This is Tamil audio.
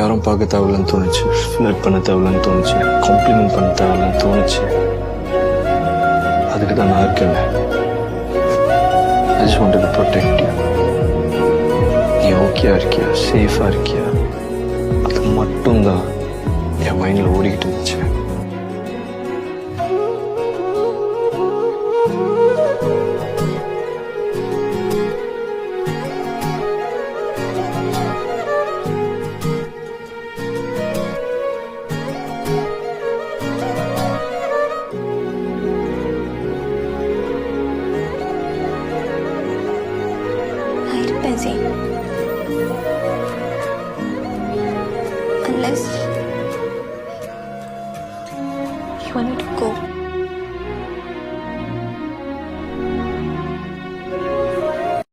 யாரும் பார்க்க தேவையில்லன்னு தோணுச்சு, ஃப்ளர்ட் பண்ண தேவையில்லன்னு தோணுச்சு, காம்ப்ளிமெண்ட் பண்ண தேவையில்லன்னு தோணுச்சு. அதுக்கு தான் நான் இருக்கேன். I just wanted to protect you. நீ ஓகேயா இருக்கியா, சேஃபா இருக்கியா, அது மட்டும்தான் என் மைண்டில் ஓடிக்கிட்டு இருந்துச்சு. நான் இருப்பேன் ஜெயின். Unless